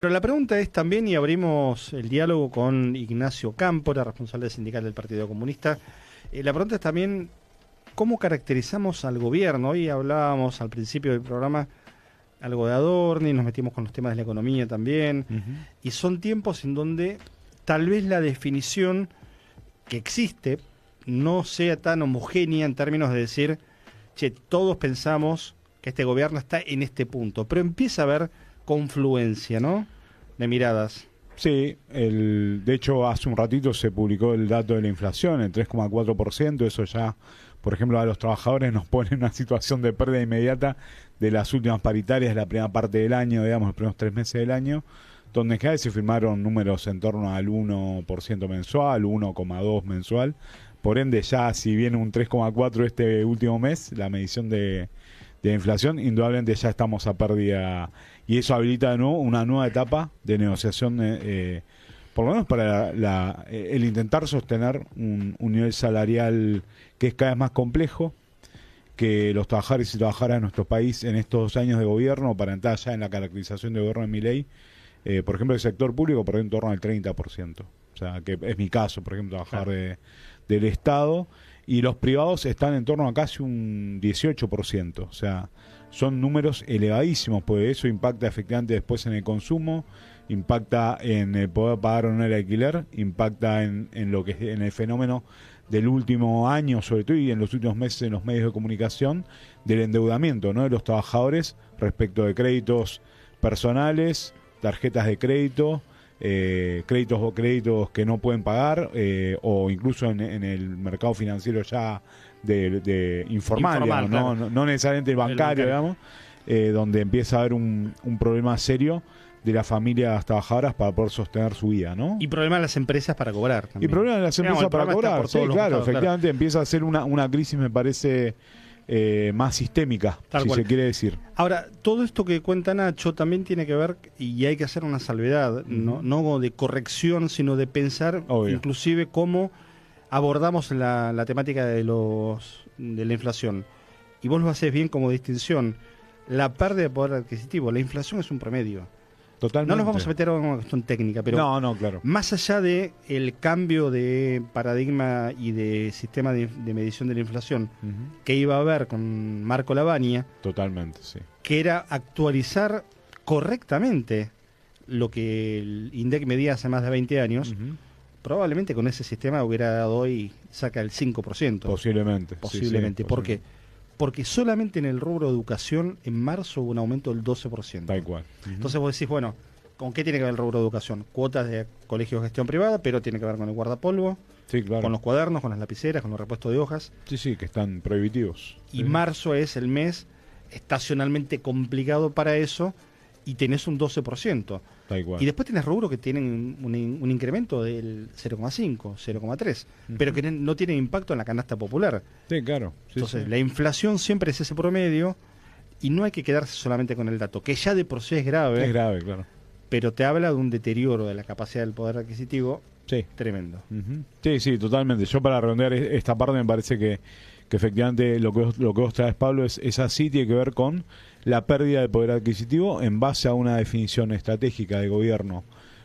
Pero la pregunta es también, y abrimos el diálogo con Ignacio Cámpora, responsable sindical del Partido Comunista, la pregunta es también, ¿cómo caracterizamos al gobierno? Hoy hablábamos al principio del programa algo de Adorni, nos metimos con los temas de la economía también, y son tiempos en donde tal vez la definición que existe no sea tan homogénea en términos de decir, che, todos pensamos que este gobierno está en este punto, pero empieza a haber confluencia, ¿no?, de miradas. Sí, de hecho hace un ratito se publicó el dato de la inflación, el 3,4%, eso ya, por ejemplo, a los trabajadores nos pone en una situación de pérdida inmediata de las últimas paritarias de la primera parte del año, digamos, los primeros 3 meses del año, donde cada vez se firmaron números en torno al 1% mensual, 1,2% mensual, por ende ya si viene un 3,4% este último mes, la medición de inflación, indudablemente ya estamos a pérdida y eso habilita de nuevo una nueva etapa de negociación, por lo menos para el intentar sostener un nivel salarial que es cada vez más complejo, que los trabajadores y trabajadoras de nuestro país en estos 2 años de gobierno, para entrar ya en la caracterización de gobierno de Milei, por ejemplo, el sector público perdió en torno al 30%, o sea, que es mi caso, por ejemplo, trabajar del Estado, y los privados están en torno a casi un 18%, o sea, son números elevadísimos, porque eso impacta efectivamente después en el consumo, impacta en el poder pagar o no el alquiler, impacta en lo que en el fenómeno del último año, sobre todo, y en los últimos meses en los medios de comunicación, del endeudamiento, ¿no?, de los trabajadores respecto de créditos personales, tarjetas de crédito, créditos que no pueden pagar, o incluso en el mercado financiero ya de informal, digamos, claro. no necesariamente el bancario, digamos, donde empieza a haber un problema serio de las familias trabajadoras para poder sostener su vida, ¿no? Y problema de las empresas para cobrar también. Y problema de las empresas para cobrar, sí, claro, efectivamente claro. Empieza a ser una crisis, me parece, más sistémica, tal si cual se quiere decir. Ahora, todo esto que cuenta Nacho también tiene que ver, y hay que hacer una salvedad, no de corrección, sino de pensar, obvio, inclusive cómo abordamos la temática de la inflación. Y vos lo haces bien como distinción. La pérdida de poder adquisitivo, la inflación es un promedio. Totalmente. No nos vamos a meter a una cuestión técnica, pero no, claro. Más allá de el cambio de paradigma y de sistema de medición de la inflación que iba a haber con Marco Lavagna, totalmente, sí, que era actualizar correctamente lo que el INDEC medía hace más de 20 años, probablemente con ese sistema hubiera dado hoy, saca el 5%. Posiblemente. Sí, ¿por qué? Porque solamente en el rubro de educación en marzo hubo un aumento del 12%. Tal cual. Entonces vos decís, bueno, ¿con qué tiene que ver el rubro de educación? Cuotas de colegios de gestión privada, pero tiene que ver con el guardapolvo, sí, claro, con los cuadernos, con las lapiceras, con los repuestos de hojas. Sí, que están prohibitivos. Y marzo es el mes estacionalmente complicado para eso y tenés un 12%. Tal cual. Y después tenés rubros que tienen un incremento del 0,5, 0,3, pero que no tienen impacto en la canasta popular. Sí, claro. Sí, entonces, la inflación siempre es ese promedio y no hay que quedarse solamente con el dato, que ya de por sí es grave. Es grave, claro. Pero te habla de un deterioro de la capacidad del poder adquisitivo tremendo. Sí, totalmente. Yo, para redondear esta parte, me parece que efectivamente lo que vos traes, Pablo, es así, tiene que ver con la pérdida de poder adquisitivo en base a una definición estratégica de gobierno,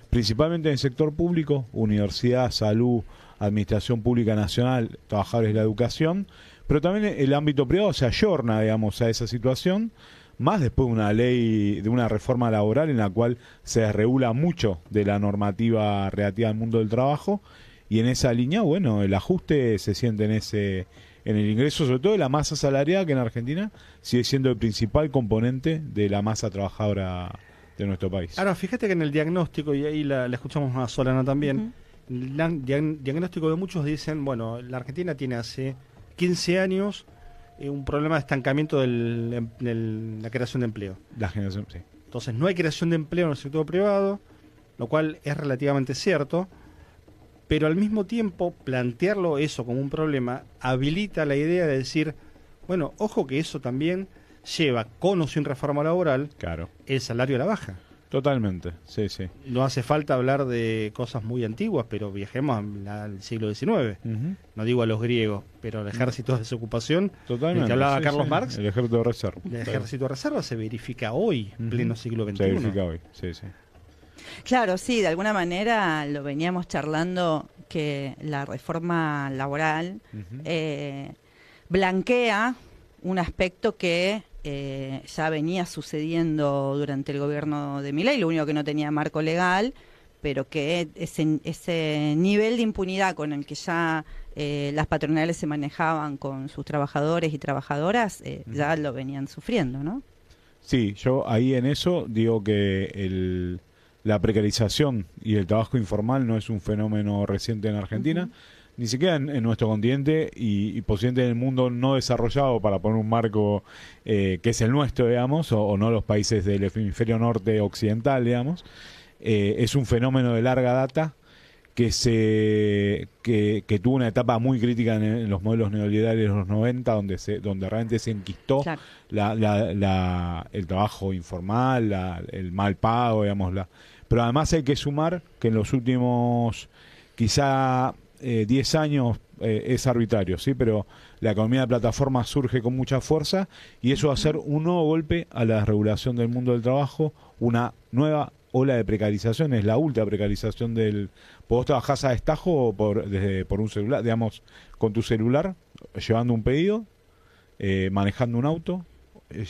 principalmente en el sector público, universidad, salud, administración pública nacional, trabajadores de la educación, pero también el ámbito privado se ayorna, digamos, a esa situación, más después de una ley, de una reforma laboral en la cual se desregula mucho de la normativa relativa al mundo del trabajo, y en esa línea, bueno, el ajuste se siente en el ingreso, sobre todo de la masa salarial, que en Argentina sigue siendo el principal componente de la masa trabajadora de nuestro país. Ahora, fíjate que en el diagnóstico, y ahí la escuchamos a Solana también, el diagnóstico de muchos dicen, bueno, la Argentina tiene hace 15 años un problema de estancamiento de la creación de empleo. La generación, sí. Entonces, no hay creación de empleo en el sector privado, lo cual es relativamente cierto, pero al mismo tiempo plantearlo eso como un problema habilita la idea de decir, bueno, ojo que eso también lleva, con o sin reforma laboral, claro, el salario a la baja. Totalmente, sí. No hace falta hablar de cosas muy antiguas, pero viajemos al siglo XIX. No digo a los griegos, pero el ejército de desocupación, totalmente, del que hablaba Carlos Marx, el ejército de reserva. El ejército de reserva se verifica hoy, en pleno siglo XXI. Se verifica hoy, sí. Claro, sí, de alguna manera lo veníamos charlando, que la reforma laboral blanquea un aspecto que ya venía sucediendo durante el gobierno de Milei, lo único que no tenía marco legal, pero que ese nivel de impunidad con el que ya las patronales se manejaban con sus trabajadores y trabajadoras, ya lo venían sufriendo, ¿no? Sí, yo ahí en eso digo que la precarización y el trabajo informal no es un fenómeno reciente en Argentina, ni siquiera en nuestro continente y posiblemente en el mundo no desarrollado, para poner un marco que es el nuestro, digamos, o no los países del hemisferio norte occidental, digamos. Es un fenómeno de larga data que tuvo una etapa muy crítica en los modelos neoliberales de los 90, donde realmente se enquistó Claro. el trabajo informal, el mal pago, digamos. Pero además hay que sumar que en los últimos quizá 10 años es arbitrario, ¿sí? Pero la economía de plataforma surge con mucha fuerza y eso va a ser un nuevo golpe a la regulación del mundo del trabajo, una nueva ola de precarización, es la ultra precarización del... Vos trabajás a destajo por un celular, digamos, con tu celular, llevando un pedido, manejando un auto,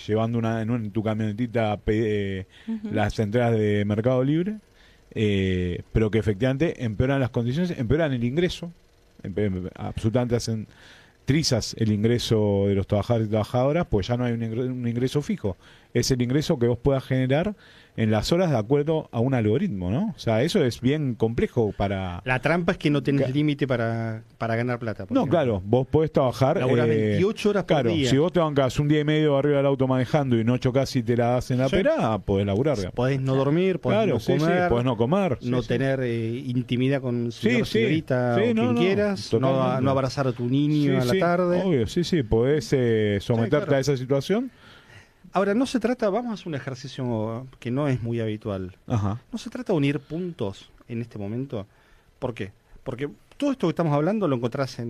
llevando en tu camionetita las entregas de Mercado Libre, pero que efectivamente empeoran las condiciones, empeoran el ingreso, absolutamente hacen trizas el ingreso de los trabajadores y trabajadoras, pues ya no hay un ingreso fijo, es el ingreso que vos puedas generar en las horas de acuerdo a un algoritmo, ¿no? O sea, eso es bien complejo para... La trampa es que no tenés límite para ganar plata. No, claro, vos podés trabajar... Laburás 28 horas por día. Si vos te bancás un día y medio arriba del auto manejando y no chocás y te la das en la pera, podés laburar. Podés no dormir, podés no comer, podés no comer. No tener intimidad con señorita o quien quieras, no abrazar a tu niño a la tarde. Obvio, podés someterte a esa situación. Ahora, no se trata, vamos a hacer un ejercicio que no es muy habitual. Ajá. No se trata de unir puntos en este momento. ¿Por qué? Porque todo esto que estamos hablando lo encontrás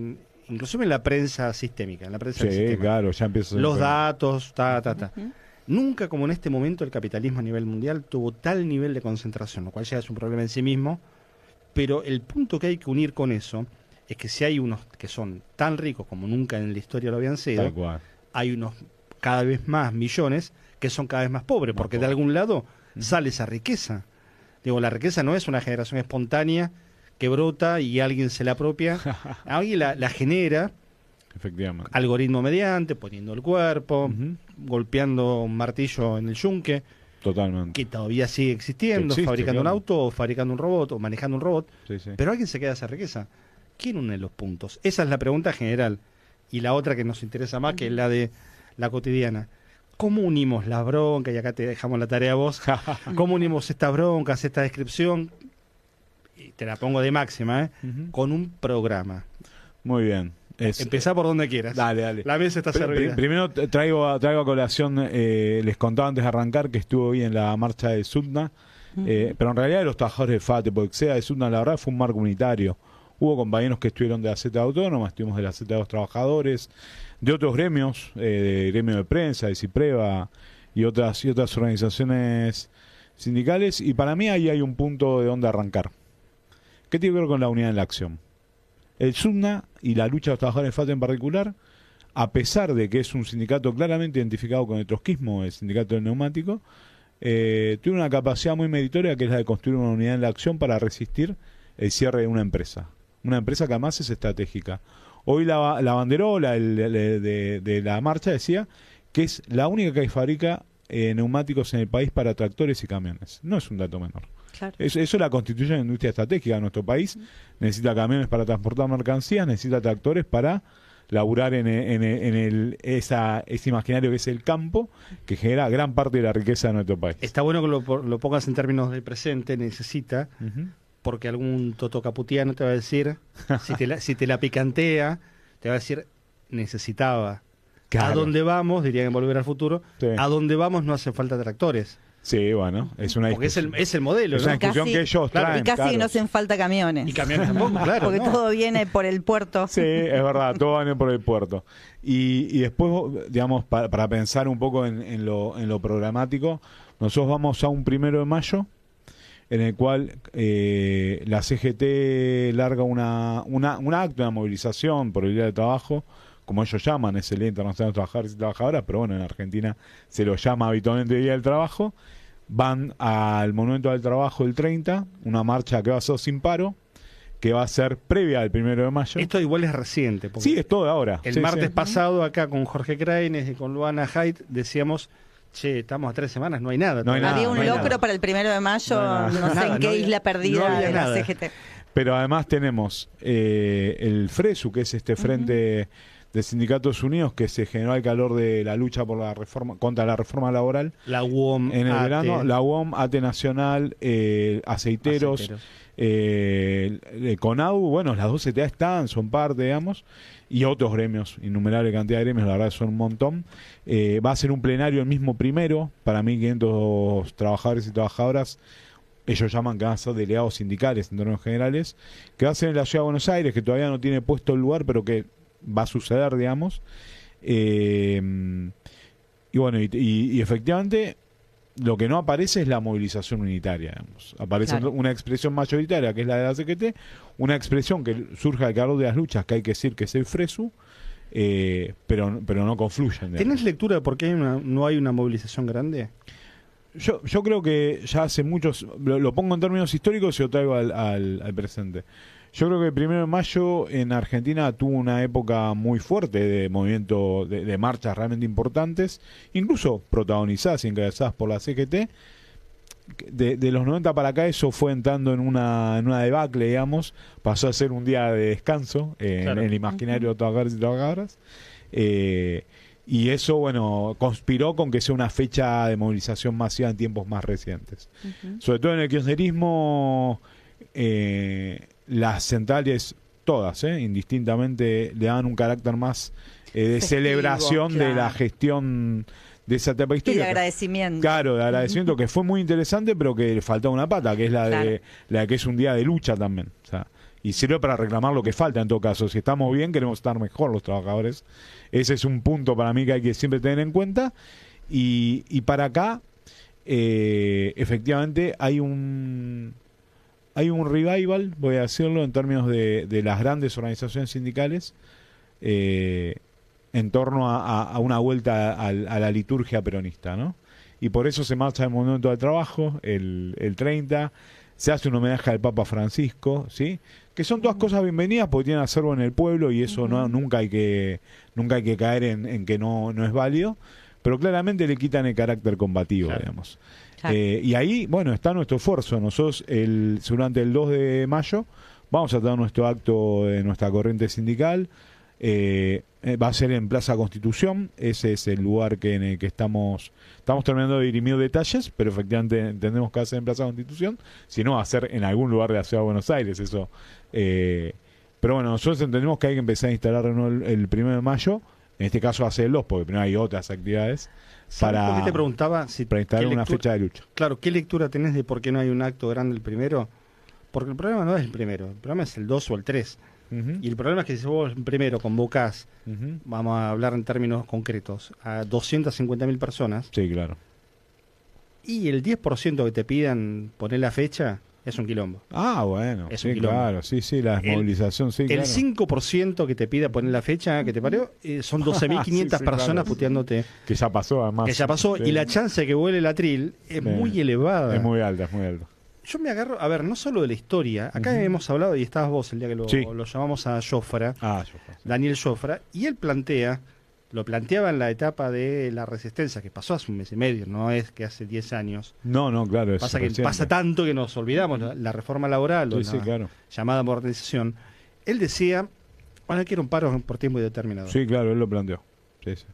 inclusive en la prensa sistémica, en la prensa del sistema. Claro, ya empieza. Los datos, Nunca como en este momento el capitalismo a nivel mundial tuvo tal nivel de concentración, lo cual ya es un problema en sí mismo, pero el punto que hay que unir con eso es que si hay unos que son tan ricos como nunca en la historia lo habían sido, hay unos cada vez más millones que son cada vez más pobres, porque de algún lado sale esa riqueza. Digo, la riqueza no es una generación espontánea que brota y alguien se la apropia, alguien la genera, efectivamente, algoritmo mediante, poniendo el cuerpo, golpeando un martillo en el yunque, totalmente, que todavía sigue existiendo, fabricando un auto, o fabricando un robot, o manejando un robot, pero alguien se queda esa riqueza. ¿Quién une los puntos? Esa es la pregunta general. Y la otra que nos interesa más, que es la de la cotidiana. ¿Cómo unimos las broncas? Y acá te dejamos la tarea a vos. ¿Cómo unimos estas broncas, esta descripción? Y te la pongo de máxima, con un programa. Muy bien. Empezá por donde quieras. Dale. La mesa está servida. Primero traigo a colación, les contaba antes de arrancar que estuve hoy en la marcha de Sudna, pero en realidad de los trabajadores de FATE, porque sea de Sudna, la verdad fue un marco unitario. Hubo compañeros que estuvieron de la Z Autónoma, estuvimos de la Z de los Trabajadores, de otros gremios, de gremio de prensa, de CIPREVA y otras organizaciones sindicales, y para mí ahí hay un punto de donde arrancar. ¿Qué tiene que ver con la unidad en la acción? El SUDNA y la lucha de los trabajadores de FATE en particular, a pesar de que es un sindicato claramente identificado con el trotskismo, el sindicato del neumático, tiene una capacidad muy meritoria que es la de construir una unidad en la acción para resistir el cierre de una empresa que además es estratégica. Hoy la banderola de la marcha decía que es la única que fabrica neumáticos en el país para tractores y camiones. No es un dato menor. Claro. Eso la constituye una industria estratégica de nuestro país. Necesita camiones para transportar mercancías, necesita tractores para laburar en ese imaginario que es el campo, que genera gran parte de la riqueza de nuestro país. Está bueno que lo pongas en términos de presente, necesita, porque algún totocaputiano te va a decir, si te la picantea, te va a decir, necesitaba. Claro. ¿A dónde vamos? Dirían en Volver al Futuro, a dónde vamos no hace falta tractores. Sí, bueno, es una discusión. Porque es el modelo, es una discusión que ellos traen. Y casi no hacen falta camiones. Y camiones tampoco, claro. Porque todo viene por el puerto. Sí, es verdad, todo viene por el puerto. Y después, digamos, para pensar un poco en lo programático, nosotros vamos a un 1 de mayo, en el cual la CGT larga un acto, una movilización por el Día del Trabajo, como ellos llaman, es el Día Internacional de Trabajadores y Trabajadoras, pero bueno, en Argentina se lo llama habitualmente Día del Trabajo. Van al Monumento del Trabajo el 30, una marcha que va a ser sin paro, que va a ser previa al 1 de mayo. Esto igual es reciente. Porque sí, es todo de ahora. El sí, martes sí. pasado, acá con Jorge Craines y con Luana Haidt, decíamos, che, estamos a 3 semanas, no hay nada. No hay nada, Había un no hay locro nada. para el 1 de mayo, no sé Nada, en qué no había- isla perdida no había de la nada. CGT. Pero además tenemos el FRESU, que es este frente de sindicatos unidos que se generó al calor de la lucha por la reforma contra la reforma laboral La UOM, en el ATE, verano, la UOM, ATE Nacional, aceiteros, CONAU, bueno, las dos CTA están, son parte, digamos, y otros gremios, innumerable cantidad de gremios, la verdad son un montón. Va a ser un plenario el mismo primero, para 1.500 trabajadores y trabajadoras. Ellos llaman que van a ser delegados sindicales en términos generales, que va a ser en la Ciudad de Buenos Aires, que todavía no tiene puesto el lugar, pero que va a suceder, digamos. Y bueno, y efectivamente lo que no aparece es la movilización unitaria, digamos. Aparece Claro. una expresión mayoritaria, que es la de la CGT, una expresión que surge al calor de las luchas, que hay que decir que es el FRESU, pero no confluyen. digamos. ¿Tenés lectura de por qué no hay una movilización grande? Yo creo que ya hace muchos, lo pongo en términos históricos y lo traigo al presente. Yo creo que el 1 de mayo en Argentina tuvo una época muy fuerte de movimiento, de marchas realmente importantes, incluso protagonizadas y encabezadas por la CGT. De los 90 para acá eso fue entrando en una debacle, digamos, pasó a ser un día de descanso Claro. en el imaginario de trabajadores y trabajadoras. Y eso, bueno, conspiró con que sea una fecha de movilización masiva en tiempos más recientes. Sobre todo en el kirchnerismo, las centrales, todas, indistintamente, le dan un carácter más de Festivo, celebración de la claro. gestión de esa etapa Y histórica. de agradecimiento. Claro, de agradecimiento, que fue muy interesante, pero que le faltaba una pata, que es la Claro. de la que es un día de lucha también. O sea, y sirve para reclamar lo que falta en todo caso. Si estamos bien, queremos estar mejor los trabajadores. Ese es un punto para mí que hay que siempre tener en cuenta. Y para acá, efectivamente, hay un revival, voy a decirlo, en términos de las grandes organizaciones sindicales, en torno a una vuelta a la liturgia peronista, ¿no? Y por eso se marcha el Monumento del Trabajo el 30, se hace un homenaje al Papa Francisco, ¿sí? Que son todas cosas bienvenidas porque tienen acervo en el pueblo y eso nunca hay que caer en que no es válido, pero claramente le quitan el carácter combativo, Claro. digamos. Claro. Y ahí, bueno, está nuestro esfuerzo. Nosotros durante el 2 de mayo vamos a tener nuestro acto de nuestra corriente sindical. Va a ser en Plaza Constitución. Ese es el lugar en el que estamos terminando de dirimir detalles, pero efectivamente entendemos que va a ser en Plaza Constitución. Si no, va a ser en algún lugar de la Ciudad de Buenos Aires. Eso. Pero bueno, nosotros entendemos que hay que empezar a instalar el 1 de mayo. En este caso va a ser el 2, porque primero hay otras actividades ¿Sabés por qué te preguntaba para instalar qué una lectura- fecha de lucha. Claro, ¿qué lectura tenés de por qué no hay un acto grande el primero? Porque el problema no es el primero, el problema es el 2 o el 3. Ujú, Y el problema es que si vos primero convocás, ujú. vamos a hablar en términos concretos, a 250.000 personas, Sí, claro. y el 10% que te pidan poner la fecha, es un quilombo. Ah, bueno, Es un sí, quilombo. claro, sí, la El- movilización, sí, El claro. 5% que te pida poner la fecha que te parió, son 12.500 Sí, personas claro. puteándote. Que ya pasó, además. Que ya pasó, Sí. y la chance de que vuele el atril es Sí. muy elevada. Es muy alta, es muy alta. Yo me agarro, a ver, no solo de la historia, acá Ujú. hemos hablado, y estabas vos el día que Sí. lo llamamos a Jofra, Ah, yo sé. Daniel Jofra, y él lo planteaba en la etapa de la resistencia, que pasó hace un mes y medio, no es que hace 10 años. No, claro. Es Pasa que reciente. pasa tanto que nos olvidamos, la reforma laboral, o Sí, sí, la claro. llamada modernización. Él decía, bueno, quiero un paro por tiempo indeterminado. Sí, claro, él lo planteó. Sí, sí.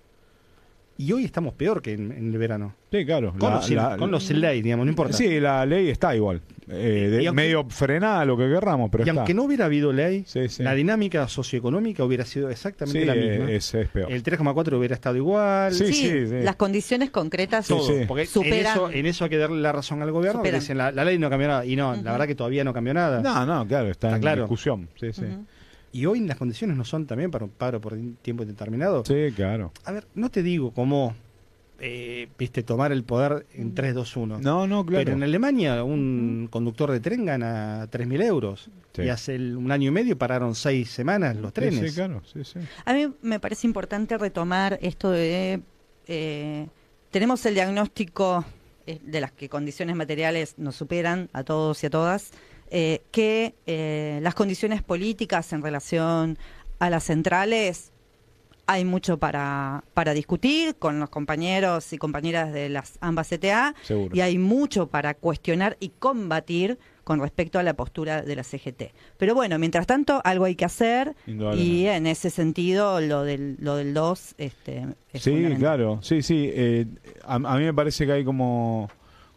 Y hoy estamos peor que en el verano. Sí, claro. Con los ley, digamos, no importa. Sí, la ley está igual. Y aunque- medio frenada, lo que querramos, pero y está. aunque no hubiera habido ley, Sí, sí. la dinámica socioeconómica hubiera sido exactamente Sí, la misma. es peor. El 3,4 hubiera estado igual. Sí, Sí, sí. las condiciones concretas Sí, Todo. sí. Porque Superan. en eso hay que darle la razón al gobierno, porque Superan. dicen la ley no cambió nada. Y no, la verdad que todavía no cambió nada. No, claro, está Está en claro. discusión. Sí, sí. Ujú. Y hoy las condiciones no son también para un paro por tiempo indeterminado. Sí, claro. A ver, no te digo cómo viste, tomar el poder en 3, 2, 1. No, claro. Pero en Alemania un conductor de tren gana 3.000 euros. Sí. Y hace un año y medio pararon 6 semanas los trenes. Sí, claro, sí. A mí me parece importante retomar esto de... tenemos el diagnóstico de las que condiciones materiales nos superan a todos y a todas, que las condiciones políticas en relación a las centrales hay mucho para discutir con los compañeros y compañeras de las ambas CTA. Seguro. Y hay mucho para cuestionar y combatir con respecto a la postura de la CGT. Pero bueno, mientras tanto, algo hay que hacer, y en ese sentido lo del 2 es sí, fundamental. claro, sí. A mí me parece que hay como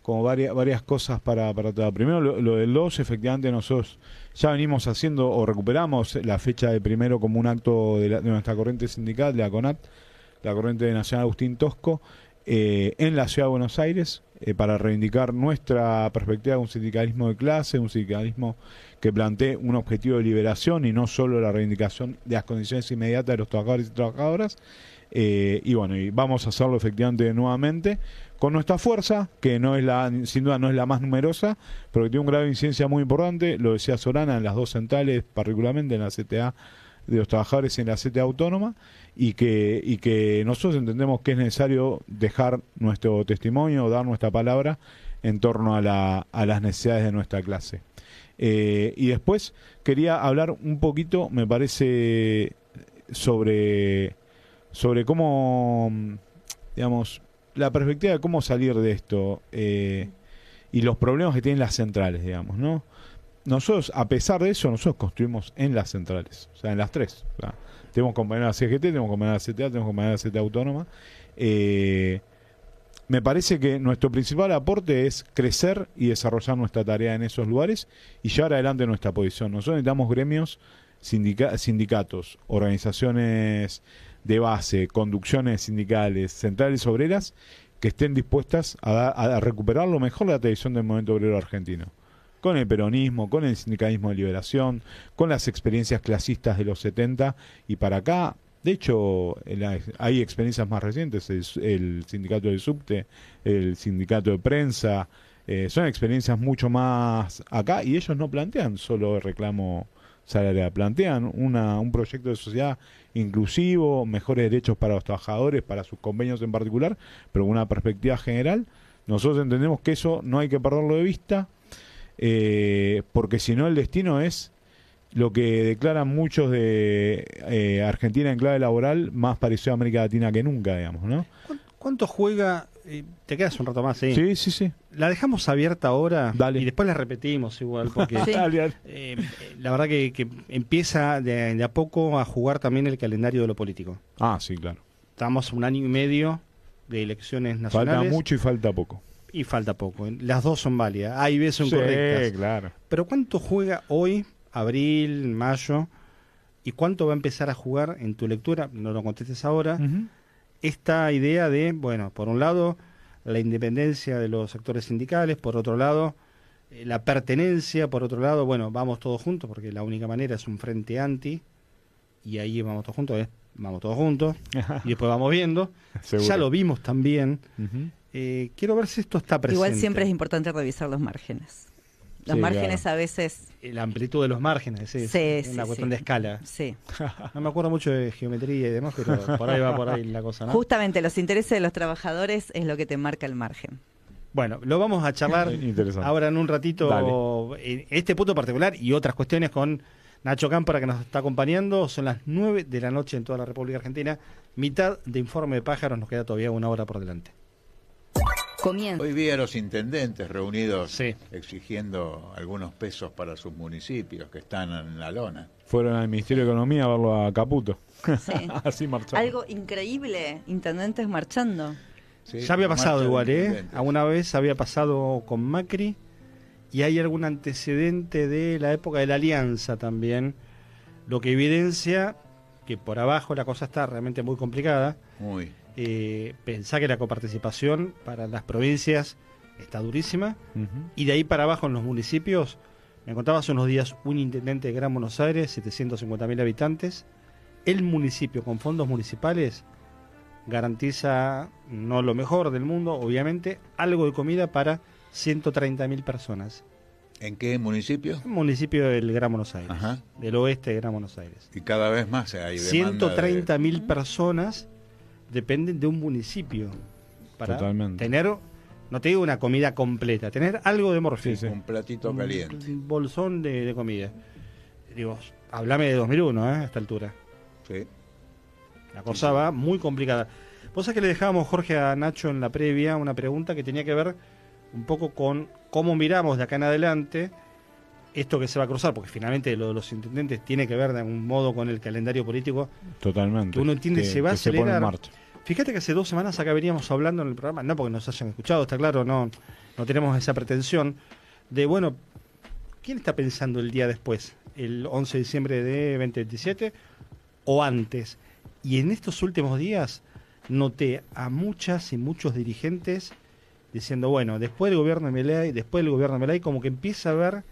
varias cosas para tratar. Primero, lo del 2, efectivamente nosotros ya venimos haciendo o recuperamos la fecha de primero como un acto de nuestra corriente sindical, de la CONAT, la corriente nacional Agustín Tosco, en la Ciudad de Buenos Aires, para reivindicar nuestra perspectiva de un sindicalismo de clase, un sindicalismo que plantee un objetivo de liberación y no solo la reivindicación de las condiciones inmediatas de los trabajadores y trabajadoras. Y vamos a hacerlo efectivamente nuevamente con nuestra fuerza, que sin duda no es la más numerosa, pero que tiene un grado de incidencia muy importante, lo decía Sorana, en las dos centrales, particularmente en la CTA de los trabajadores y en la CTA autónoma, y que nosotros entendemos que es necesario dejar nuestro testimonio, dar nuestra palabra en torno a las necesidades de nuestra clase. Y después quería hablar un poquito, me parece, sobre cómo, digamos, la perspectiva de cómo salir de esto, y los problemas que tienen las centrales, digamos, ¿no? Nosotros, a pesar de eso, nosotros construimos en las centrales, o sea, en las tres. O sea, tenemos compañeros de la CGT, tenemos compañeros de la CTA, tenemos compañeros de la CTA autónoma. Me parece que nuestro principal aporte es crecer y desarrollar nuestra tarea en esos lugares y llevar adelante nuestra posición. Nosotros necesitamos gremios, sindicatos, organizaciones de base, conducciones sindicales, centrales obreras, que estén dispuestas a recuperar lo mejor de la tradición del movimiento obrero argentino. Con el peronismo, con el sindicalismo de liberación, con las experiencias clasistas de los 70 y para acá. De hecho, hay experiencias más recientes, el sindicato del subte, el sindicato de prensa, son experiencias mucho más acá, y ellos no plantean solo el reclamo salarial, plantean un proyecto de sociedad inclusivo, mejores derechos para los trabajadores, para sus convenios en particular, pero con una perspectiva general. Nosotros entendemos que eso no hay que perderlo de vista, porque si no el destino es lo que declaran muchos de Argentina en clave laboral, más parecido a América Latina que nunca, digamos, ¿no? ¿Cuánto juega? Te quedas un rato más, ¿sí? Sí. La dejamos abierta ahora. Dale. Y después la repetimos igual, porque Sí. la verdad que empieza de a poco a jugar también el calendario de lo político. Ah, sí, claro. Estamos a un año y medio de elecciones nacionales. Falta mucho y falta poco. Y falta poco. Las dos son válidas. Hay veces son Sí, correctas. claro. Pero ¿cuánto juega hoy, abril, mayo? ¿Y cuánto va a empezar a jugar en tu lectura? No lo contestes ahora. Uh-huh. Esta idea de, bueno, por un lado, la independencia de los sectores sindicales, por otro lado, la pertenencia, por otro lado, bueno, vamos todos juntos, porque la única manera es un frente anti, y ahí vamos todos juntos, vamos todos juntos, y después vamos viendo. Seguro. Ya lo vimos también. Uh-huh. Quiero ver si esto está presente. Igual siempre es importante revisar los márgenes. Los Sí, márgenes claro. a veces... La amplitud de los márgenes, Sí, es una sí, cuestión sí. de escala. Sí. No me acuerdo mucho de geometría y demás, pero por ahí la cosa, ¿no? Justamente los intereses de los trabajadores es lo que te marca el margen. Bueno, lo vamos a charlar Interesante. ahora en un ratito, en este punto particular y otras cuestiones con Nacho Cámpora, que nos está acompañando. Son las 9 de la noche en toda la República Argentina. Mitad de Informe de Pájaros, nos queda todavía una hora por delante. Comienza. Hoy vi a los intendentes reunidos Sí. exigiendo algunos pesos para sus municipios que están en la lona. Fueron al Ministerio de Economía a verlo a Caputo. Sí. Así marchamos. Algo increíble, intendentes marchando. Sí, Ya había pasado marcha igual, de ¿eh? intendentes. Alguna vez había pasado con Macri y hay algún antecedente de la época de la Alianza también, lo que evidencia que por abajo la cosa está realmente muy complicada. Muy. Pensá que la coparticipación para las provincias está durísima, Uh-huh. y de ahí para abajo en los municipios, me contaba hace unos días un intendente de Gran Buenos Aires, 750.000 habitantes, el municipio con fondos municipales garantiza, no lo mejor del mundo, obviamente, algo de comida para 130.000 personas. ¿En qué municipio? Un municipio del Gran Buenos Aires, Ajá. del oeste de Gran Buenos Aires. Y cada vez más hay demanda 130.000 personas dependen de un municipio para Totalmente. tener, no te digo una comida completa, tener algo de morfina. Sí, sí. un platito caliente. Un bolsón de comida. Digo, háblame de 2001, a esta altura. Sí. La cosa va muy complicada. Vos sabés que le dejábamos, Jorge, a Nacho en la previa una pregunta que tenía que ver un poco con cómo miramos de acá en adelante esto que se va a cruzar, porque finalmente lo de los intendentes tiene que ver de algún modo con el calendario político. Totalmente. Que uno entiende se va a que se pone en acelerar. marcha. Fíjate que hace 2 semanas acá veníamos hablando en el programa, no porque nos hayan escuchado, está claro, no tenemos esa pretensión de, bueno, ¿quién está pensando el día después? ¿El 11 de diciembre de 2027 o antes? Y en estos últimos días noté a muchas y muchos dirigentes diciendo, bueno, después del gobierno de Milei, como que empieza a ver,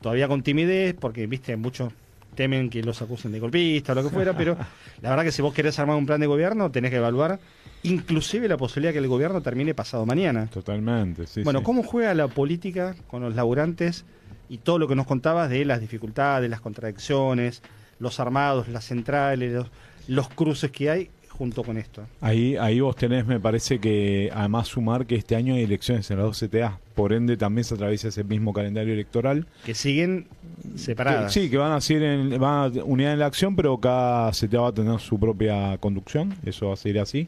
todavía con timidez, porque, viste, muchos temen que los acusen de golpista o lo que fuera, pero la verdad que si vos querés armar un plan de gobierno, tenés que evaluar inclusive la posibilidad que el gobierno termine pasado mañana. Totalmente, sí. Bueno, sí. ¿cómo juega la política con los laburantes y todo lo que nos contabas de las dificultades, las contradicciones, los armados, las centrales, los cruces que hay junto con esto? Ahí vos tenés, me parece que además sumar que este año hay elecciones en las 2 CTA, por ende también se atraviesa ese mismo calendario electoral. Que siguen separadas. Sí, que van a unidad en la acción, pero cada CTA va a tener su propia conducción, eso va a seguir así.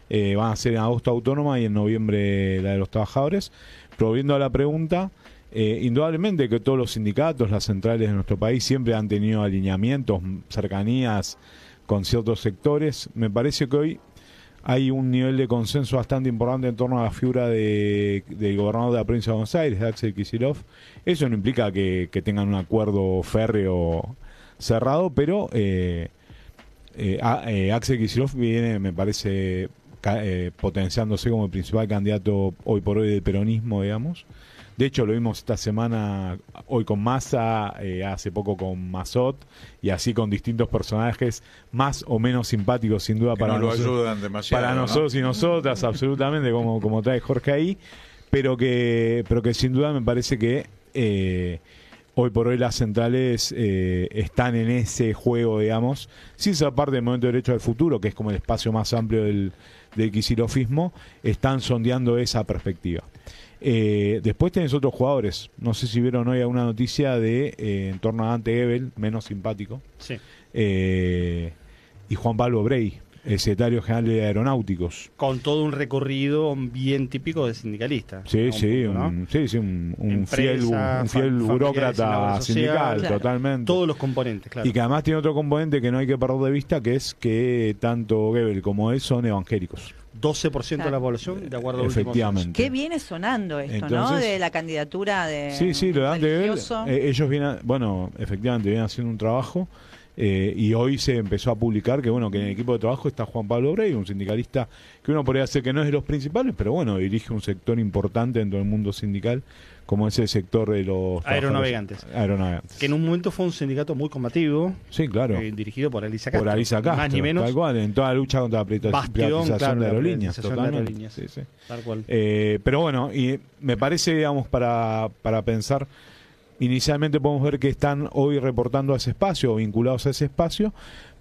Van a ser en agosto autónoma y en noviembre la de los trabajadores. Pero volviendo a la pregunta, indudablemente que todos los sindicatos, las centrales de nuestro país siempre han tenido alineamientos, cercanías con ciertos sectores. Me parece que hoy hay un nivel de consenso bastante importante en torno a la figura del gobernador de la provincia de Buenos Aires, de Axel Kicillof. Eso no implica que tengan un acuerdo férreo cerrado, pero Axel Kicillof viene, me parece, potenciándose como el principal candidato hoy por hoy del peronismo, digamos. De hecho, lo vimos esta semana, hoy con Massa, hace poco con Mazot, y así con distintos personajes más o menos simpáticos, sin duda, Que para no lo nosotros, ayudan demasiado, para ¿no? nosotros y nosotras, absolutamente, como trae Jorge ahí, pero que sin duda me parece que hoy por hoy las centrales están en ese juego, digamos, sin ser parte del Movimiento de Derecho al Futuro, que es como el espacio más amplio del kicilofismo, están sondeando esa perspectiva. Después tenés otros jugadores. No sé si vieron hoy alguna noticia de en torno a Dante Gebel, menos simpático, Sí. y Juan Pablo Brey, el secretario general de Aeronáuticos. Con todo un recorrido bien típico de sindicalista. Sí, a sí, punto, ¿no? un fiel Empresa, fiel familiares en la burócrata obra social, sindical, claro. totalmente. Todos los componentes, claro. Y que además tiene otro componente que no hay que perder de vista, que es que tanto Gebel como él son evangélicos. 12% de la Claro. población, de acuerdo a últimos Efectivamente. Qué viene sonando esto, ¿no? Entonces- De la candidatura de Sí, lo de Dante Gebel, religioso. ellos vienen, efectivamente vienen haciendo un trabajo, y hoy se empezó a publicar que en el equipo de trabajo está Juan Pablo Brey, un sindicalista que uno podría decir que no es de los principales, pero dirige un sector importante dentro del mundo sindical, como es el sector de los Aeronavegantes. aeronavegantes. Que en un momento fue un sindicato muy combativo, Sí, claro. dirigido por Elisa Castro. Por Alisa Castro, Más ni menos, tal cual, en toda la lucha contra la bastión, privatización claro, de la aerolíneas. privatización de Totalmente. aerolíneas. Sí, sí. tal cual. Pero y me parece, digamos, para pensar, inicialmente podemos ver que están hoy reportando a ese espacio o vinculados a ese espacio,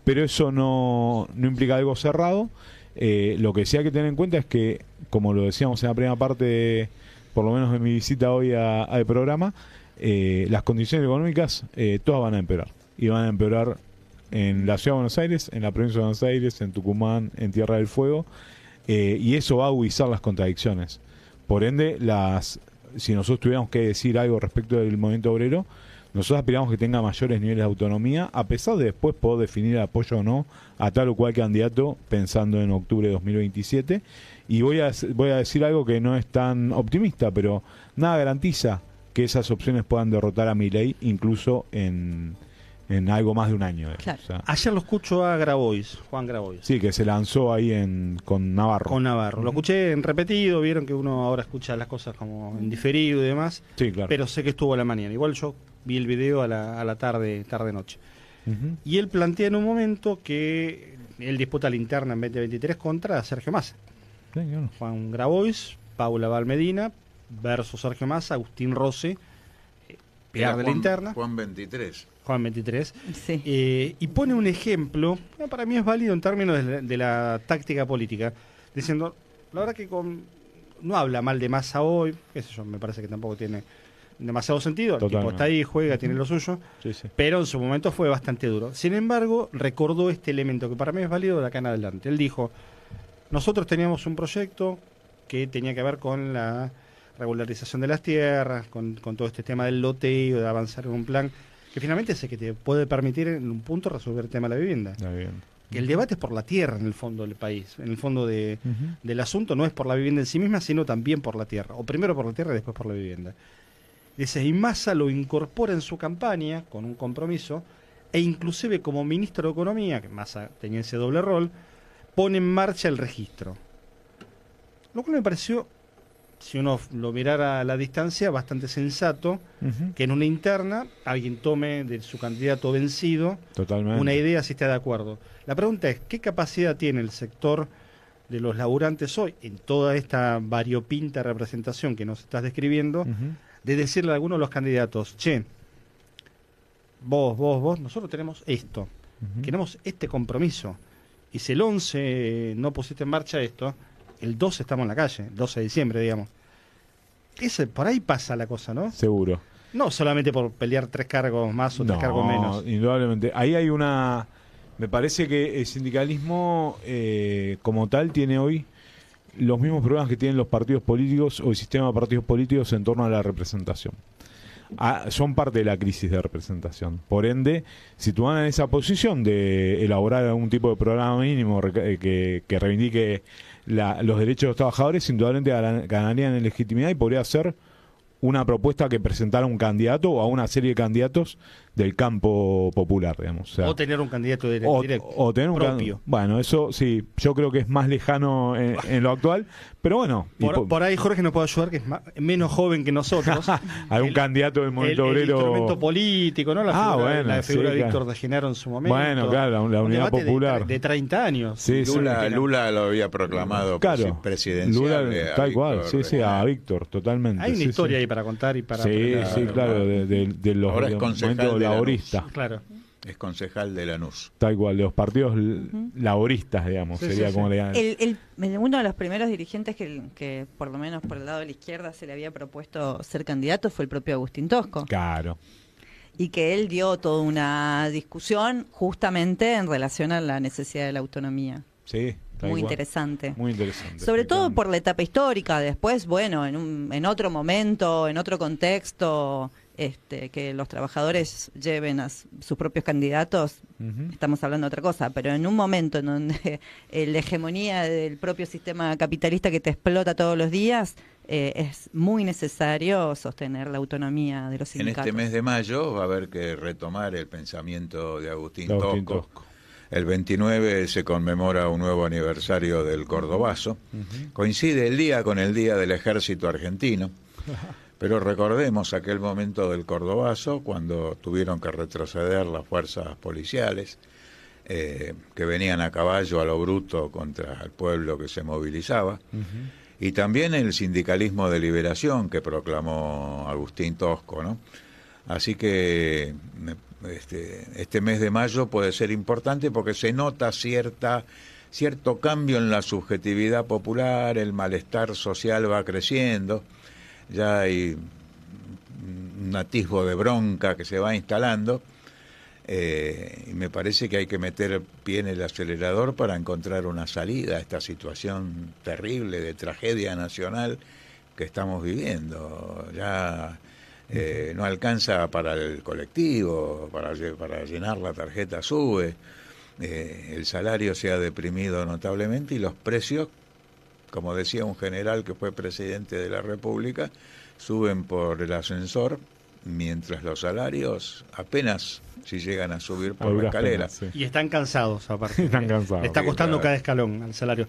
pero eso no implica algo cerrado. Lo que sí hay que tener en cuenta es que, como lo decíamos en la primera parte, por lo menos de mi visita hoy al programa, las condiciones económicas todas van a empeorar. Y van a empeorar en la Ciudad de Buenos Aires, en la provincia de Buenos Aires, en Tucumán, en Tierra del Fuego, y eso va a agudizar las contradicciones. Por ende, si nosotros tuviéramos que decir algo respecto del movimiento obrero, nosotros aspiramos que tenga mayores niveles de autonomía, a pesar de después poder definir el apoyo o no a tal o cual candidato, pensando en octubre de 2027. Y voy a decir algo que no es tan optimista, pero nada garantiza que esas opciones puedan derrotar a Milei, incluso en algo más de un año. Claro. O sea, Ayer lo escucho a Grabois, Juan Grabois. sí, que se lanzó ahí con Navarro. Con Navarro. Lo escuché en repetido, vieron que uno ahora escucha las cosas como en diferido y demás, Sí, claro. pero sé que estuvo a la mañana. Igual yo vi el video a la tarde-noche. Y él plantea en un momento que él disputa la interna en 2023 contra Sergio Massa. Sí, claro. Juan Grabois, Paula Valmedina versus Sergio Massa, Agustín Rossi, pierde la interna. Juan 23. Juan 23. Sí. Y pone un ejemplo, para mí es válido en términos de la táctica política, diciendo, la verdad que no habla mal de Massa hoy, qué sé yo, me parece que tampoco tiene demasiado sentido, el tipo está ahí, juega, tiene lo suyo, Sí, sí. pero en su momento fue bastante duro. Sin embargo, recordó este elemento que para mí es válido de acá en adelante. Él dijo, nosotros teníamos un proyecto que tenía que ver con la regularización de las tierras, con todo este tema del loteo, de avanzar en un plan que finalmente es el que te puede permitir en un punto resolver el tema de la vivienda. Está bien. El debate es por la tierra en el fondo del país, en el fondo del asunto no es por la vivienda en sí misma, sino también por la tierra, o primero por la tierra y después por la vivienda. Dice, y Massa lo incorpora en su campaña con un compromiso, e inclusive como ministro de Economía, que Massa tenía ese doble rol, pone en marcha el registro. Lo cual me pareció, si uno lo mirara a la distancia, bastante sensato, que en una interna alguien tome de su candidato vencido Totalmente. una idea si está de acuerdo. La pregunta es, ¿qué capacidad tiene el sector de los laburantes hoy, en toda esta variopinta representación que nos estás describiendo, de decirle a algunos de los candidatos, che, vos, nosotros tenemos esto, queremos este compromiso, y si el 11 no pusiste en marcha esto, el 12 estamos en la calle, el 12 de diciembre, digamos. Por ahí pasa la cosa, ¿no? Seguro. No solamente por pelear 3 cargos más o 3 cargos menos. Indudablemente. Ahí hay una... Me parece que el sindicalismo como tal tiene hoy los mismos problemas que tienen los partidos políticos o el sistema de partidos políticos en torno a la representación. Son parte de la crisis de representación. Por ende, sitúan en esa posición de elaborar algún tipo de programa mínimo que reivindique los derechos de los trabajadores, indudablemente ganarían en legitimidad y podría ser una propuesta que presentara un candidato o a una serie de candidatos del campo popular, digamos. O tener un candidato directo. O tener un propio. Bueno, eso sí, yo creo que es más lejano en lo actual, pero bueno. Por ahí Jorge nos puede ayudar, que es menos joven que nosotros. Algún candidato del movimiento el obrero. instrumento político, ¿no? La figura de Víctor de Genaro en su momento. Bueno, claro, la unidad popular. De 30 años. Sí, Lula lo había proclamado Lula, presidencial. tal cual, sí, a Víctor, totalmente. Hay una historia ahí para contar y para... Sí, claro, de los ahora es concejal laboristas. Claro. Es concejal de Lanús. Tal cual, de los partidos laboristas, digamos, sería como le llaman. Uno de los primeros dirigentes que, por lo menos por el lado de la izquierda, se le había propuesto ser candidato fue el propio Agustín Tosco. Claro. Y que él dio toda una discusión justamente en relación a la necesidad de la autonomía. Sí. Muy interesante. Muy interesante. Sobre todo por la etapa histórica. Después, bueno, en otro momento, en otro contexto, que los trabajadores lleven a sus propios candidatos, estamos hablando de otra cosa, pero en un momento en donde la hegemonía del propio sistema capitalista que te explota todos los días, es muy necesario sostener la autonomía de los sindicatos. En este mes de mayo va a haber que retomar el pensamiento de Agustín Tosco. El 29 se conmemora un nuevo aniversario del Cordobazo. Coincide el día con el Día del Ejército Argentino. Pero recordemos aquel momento del Cordobazo, cuando tuvieron que retroceder las fuerzas policiales, que venían a caballo a lo bruto contra el pueblo que se movilizaba. Y también el sindicalismo de liberación que proclamó Agustín Tosco, ¿no? Así que... Este mes de mayo puede ser importante porque se nota cierto cambio en la subjetividad popular, el malestar social va creciendo, ya hay un atisbo de bronca que se va instalando, y me parece que hay que meter pie en el acelerador para encontrar una salida a esta situación terrible de tragedia nacional que estamos viviendo. Ya no alcanza para el colectivo, para llenar la tarjeta SUBE, el salario se ha deprimido notablemente y los precios, como decía un general que fue presidente de la República, suben por el ascensor, mientras los salarios apenas si llegan a subir por la escalera. Sí. Y están cansados, aparte. Están cansados. Le está costando claro. cada escalón al salario.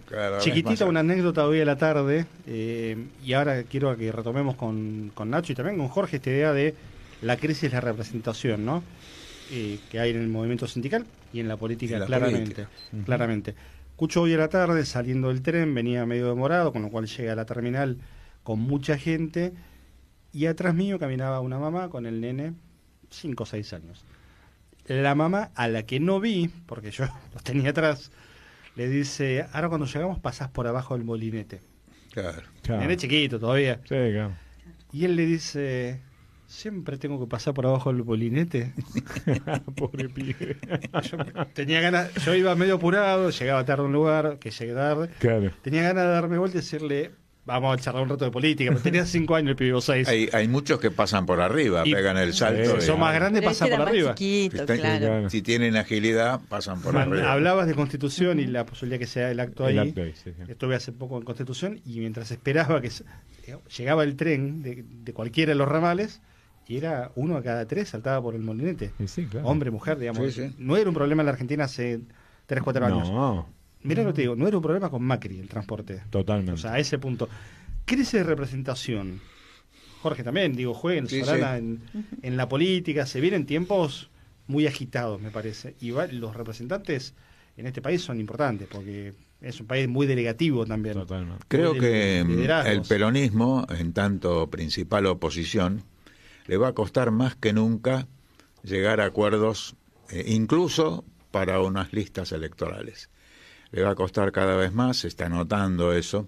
Cada vez Chiquitita, más. una anécdota hoy a la tarde, y ahora quiero que retomemos con Nacho y también con Jorge esta idea de la crisis de la representación, ¿no? que hay en el movimiento sindical y en la política, la claramente. política. Claramente. Escucho hoy a la tarde, saliendo del tren, venía medio demorado, con lo cual llegué a la terminal con mucha gente, y atrás mío caminaba una mamá con el nene, 5 o 6 años. La mamá, a la que no vi, porque yo los tenía atrás, le dice, ahora cuando llegamos pasás por abajo del molinete. Claro. Nene chiquito todavía. Sí, claro. Y él le dice, ¿siempre tengo que pasar por abajo del molinete? Pobre pibe. Tenía ganas, yo iba medio apurado, llegaba tarde a un lugar, que llegué tarde. Claro. Tenía ganas de darme vuelta y decirle, vamos a charlar un rato de política, pero tenía 5 años, el pibe 6. Hay muchos que pasan por arriba, Y pegan el salto. Si son más grandes, Pero pasan ese por era arriba. más chiquito, Si, claro. si tienen agilidad, pasan por arriba. Hablabas de Constitución y la posibilidad que sea el acto ahí. El acto ahí, sí, sí. Estuve hace poco en Constitución y mientras esperaba que llegaba el tren de cualquiera de los ramales, y era 1 a cada 3 saltaba por el molinete. Sí, claro. Hombre, mujer, digamos. Sí, sí. No era un problema en la Argentina hace 3, 4 años. No, Mirá lo que te digo, no era un problema con Macri el transporte. totalmente. O sea, a ese punto. Crisis de representación. Jorge también, digo, jueguen Sí, Solana en la política. Se vienen tiempos muy agitados, me parece. Y los representantes en este país son importantes, porque es un país muy delegativo también. Totalmente. Creo Muy que liderazgos. el peronismo, en tanto principal oposición, le va a costar más que nunca llegar a acuerdos, incluso para unas listas electorales. Le va a costar cada vez más, se está notando eso.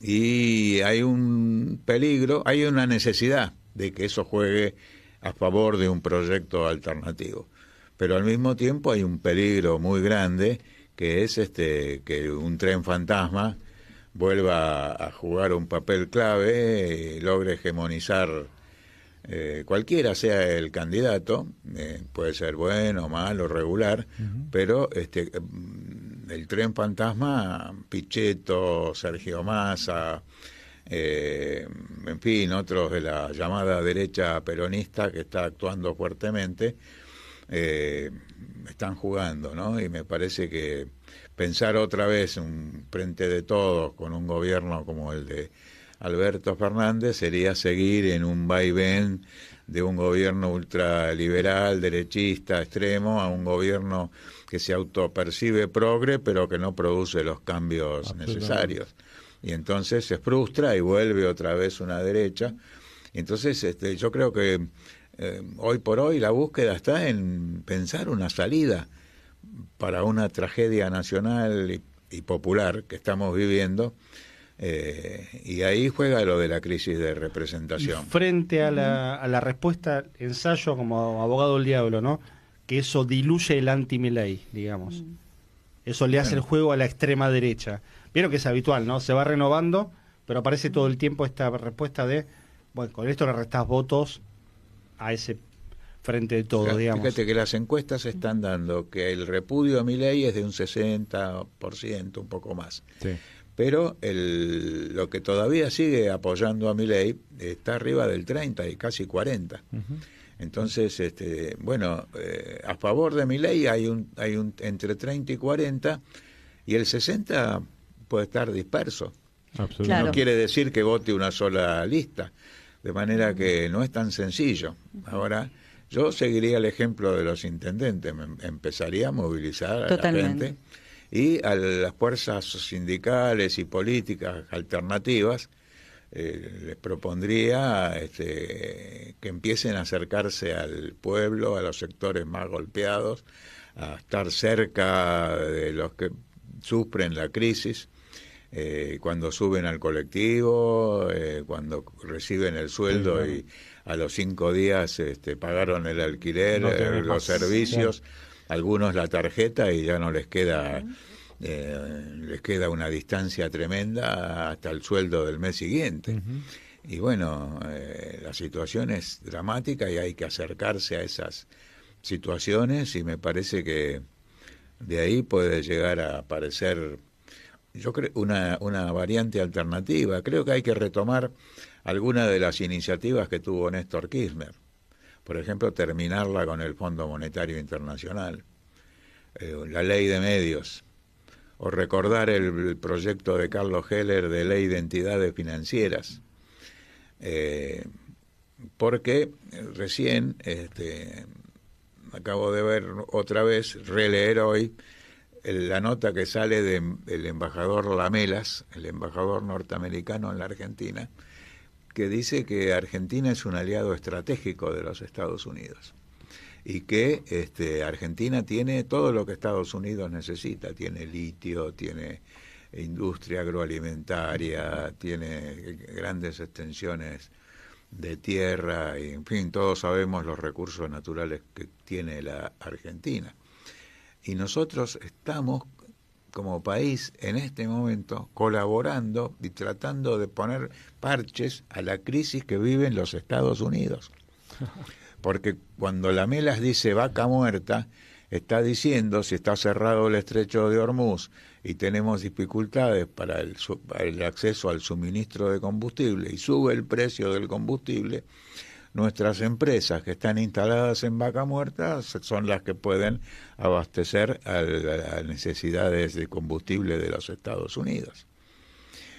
Y hay un peligro, hay una necesidad de que eso juegue a favor de un proyecto alternativo. Pero al mismo tiempo hay un peligro muy grande, que es que un tren fantasma vuelva a jugar un papel clave y logre hegemonizar cualquiera sea el candidato, puede ser bueno, malo, regular, pero el tren fantasma, Pichetto, Sergio Massa, en fin, otros de la llamada derecha peronista que está actuando fuertemente, están jugando, ¿no? Y me parece que pensar otra vez un frente de todos con un gobierno como el de Alberto Fernández sería seguir en un vaivén de un gobierno ultraliberal, derechista, extremo, a un gobierno que se autopercibe progre, pero que no produce los cambios necesarios. Y entonces se frustra y vuelve otra vez una derecha. Entonces yo creo que hoy por hoy la búsqueda está en pensar una salida para una tragedia nacional y popular que estamos viviendo, y ahí juega lo de la crisis de representación. Y frente a la respuesta, ensayo como abogado del diablo, ¿no? Que eso diluye el anti-Milei, digamos. Eso le hace el juego a la extrema derecha. Vieron que es habitual, ¿no? Se va renovando, pero aparece todo el tiempo esta respuesta de, bueno, con esto le restás votos a ese frente de todo, digamos. Fíjate que las encuestas están dando que el repudio a Milei es de un 60%, un poco más. Sí. Pero lo que todavía sigue apoyando a Milei está arriba del 30 y casi 40. Entonces, a favor de Milei hay un entre 30 y 40, y el 60 puede estar disperso. Absolutamente. Claro. No quiere decir que vote una sola lista, de manera que no es tan sencillo. Ahora, yo seguiría el ejemplo de los intendentes, empezaría a movilizar a la gente y a las fuerzas sindicales y políticas alternativas. Les propondría que empiecen a acercarse al pueblo, a los sectores más golpeados, a estar cerca de los que sufren la crisis, cuando suben al colectivo, cuando reciben el sueldo y a los 5 días pagaron el alquiler, los servicios, algunos la tarjeta y ya no les queda... les queda una distancia tremenda hasta el sueldo del mes siguiente. Y bueno, la situación es dramática y hay que acercarse a esas situaciones, y me parece que de ahí puede llegar a aparecer, yo creo, una variante alternativa. Creo que hay que retomar algunas de las iniciativas que tuvo Néstor Kirchner. Por ejemplo, terminarla con el Fondo Monetario Internacional, la ley de medios, o recordar el proyecto de Carlos Heller de ley de entidades financieras. porque recién acabo de ver otra vez, releer hoy, la nota que sale del embajador Lamelas, el embajador norteamericano en la Argentina, que dice que Argentina es un aliado estratégico de los Estados Unidos y que Argentina tiene todo lo que Estados Unidos necesita, tiene litio, tiene industria agroalimentaria, tiene grandes extensiones de tierra, y en fin, todos sabemos los recursos naturales que tiene la Argentina. Y nosotros estamos como país en este momento colaborando y tratando de poner parches a la crisis que viven los Estados Unidos. Porque cuando Lamelas dice vaca muerta, está diciendo, si está cerrado el estrecho de Hormuz y tenemos dificultades para el acceso al suministro de combustible y sube el precio del combustible, nuestras empresas que están instaladas en vaca muerta son las que pueden abastecer a las necesidades de combustible de los Estados Unidos.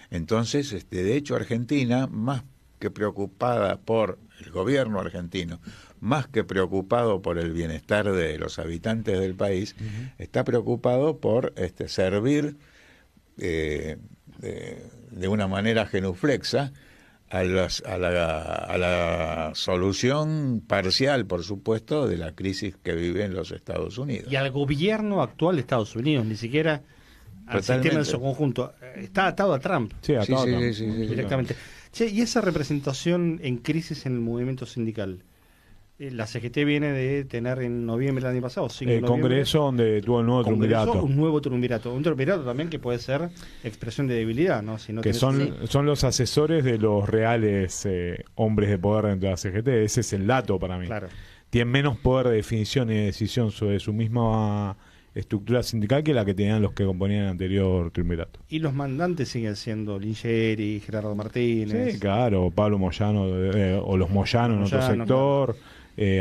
Entonces, de hecho, Argentina, más que preocupada por el gobierno argentino, más que preocupado por el bienestar de los habitantes del país, está preocupado por servir de una manera genuflexa a la solución parcial, por supuesto, de la crisis que viven los Estados Unidos. Y al gobierno actual de Estados Unidos, ni siquiera al sistema en su conjunto. Está atado a Trump. Sí, atado a Trump. Sí, directamente. Che, y esa representación en crisis en el movimiento sindical, la CGT viene de tener en noviembre del año pasado, el Congreso donde tuvo el nuevo triunvirato. Un nuevo triunvirato. Un triunvirato también que puede ser expresión de debilidad, ¿no? Si no que son los asesores de los reales hombres de poder dentro de la CGT. Ese es el dato para mí. Claro. Tienen menos poder de definición y de decisión sobre su misma estructura sindical que la que tenían los que componían el anterior triunvirato. Y los mandantes siguen siendo Lingeri, Gerardo Martínez. Sí, claro, Pablo Moyano o los Moyano en otro sector. Claro.